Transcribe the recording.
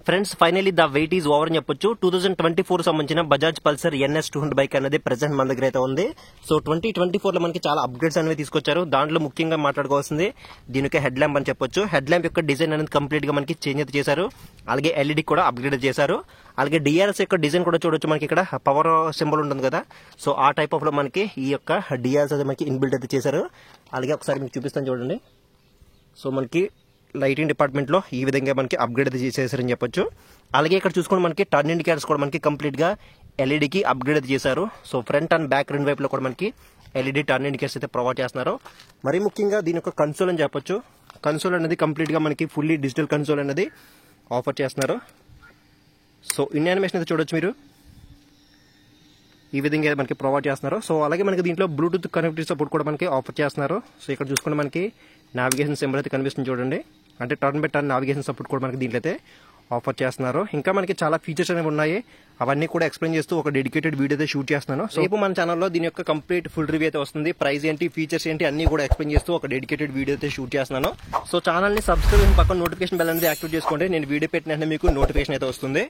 Friends finally the wait is over అని చెప్పొచ్చు. 2024 సంబంధించిన బజాజ్ పల్సర్ NS 200 బైక్ అనేది ప్రెసెంట్ మన దగ్గర అయితే ఉంది. సో 2024 లో మనకి చాలా అప్గ్రేడ్స్ అనేవి తీసుకొచ్చారు. దాంట్లో ముఖ్యంగా మాట్లాడుకోవాల్సింది దీనికి హెడ్ ల్యాంప్ అని చెప్పొచ్చు. హెడ్ ల్యాంప్ యొక్క డిజైన్ అనేది కంప్లీట్ గా మనకి చేంజ్ అయితే చేశారు. అలాగే LED కూడా అప్గ్రేడ్ చేశారు. అలాగే DRS యొక్క డిజైన్ కూడా చూడొచ్చు. మనకి ఇక్కడ పవర్ సింబల్ ఉంటుంది కదా, సో ఆ టైప్ ఆఫ్ లో మనకి ఈ యొక్క DRS అయితే మనకి ఇన్బిల్ట్ అయితే చేశారు. అలాగే ఒకసారి మీకు చూపిస్తాను చూడండి. సో మనకి లైటింగ్ డిపార్ట్మెంట్ లో ఈ విధంగా మనకి అప్గ్రేడ్ అయితే చేశారని చెప్పొచ్చు. అలాగే ఇక్కడ చూసుకుంటే మనకి టర్న్ ఇండికేటర్స్ కూడా మనకి కంప్లీట్ గా LED కి అప్గ్రేడ్ అయితే చేశారు. సో ఫ్రంట్ అండ్ బ్యాక్ రెండు వైపులో కూడా మనకి LED టర్న్ ఇండికేటర్స్ అయితే ప్రొవైడ్ చేస్తున్నారు. మరి ముఖ్యంగా దీని యొక్క కన్సోల్ అని చెప్పొచ్చు. కన్సోల్ అనేది కంప్లీట్ గా మనకి ఫుల్లీ డిజిటల్ కన్సోల్ అనేది ఆఫర్ చేస్తున్నారు. సో ఇన్ యానిమేషన్ అయితే చూడొచ్చు మీరు, ఈ విధంగా మనకి ప్రొవైడ్ చేస్తున్నారు. సో అలాగే మనకి దీంట్లో బ్లూటూత్ కనెక్టివిటీ సపోర్ట్ కూడా మనకి ఆఫర్ చేస్తున్నారు. సో ఇక్కడ చూసుకుంటే మనకి నావిగేషన్ సింబల్ అయితే కనిపిస్తుంది చూడండి. అంటే turn by turn navigation support కూడా మనకి దీంట్లో అయితే ఆఫర్ చేస్తున్నారు. ఇంకా మనకి చాలా ఫీచర్స్ అనేవి ఉన్నాయి. అవన్నీ కూడా ఎక్స్ప్లెయిన్ చేస్తూ ఒక డెడికేటెడ్ వీడియో అయితే షూట్ చేస్తున్నాను. సో రేపు మన ఛానల్లో దీని యొక్క కంప్లీట్ ఫుల్ రివ్యూ అయితే వస్తుంది. ప్రైస్ ఏంటి, ఫీచర్స్ ఏంటి అన్ని కూడా ఎక్స్ప్లెయిన్ చేస్తూ ఒక డెడికేటెడ్ వీడియో అయితే షూట్ చేస్తున్నాను. సో ఛానల్ ని సబ్స్క్రైబ్ పక్కన నోటిఫికేషన్ బెల్ అనేది యాక్టివేట్ చేసుకోండి. నేను వీడియో పెట్టిన మీకు నోటిఫికేషన్ అయితే వస్తుంది.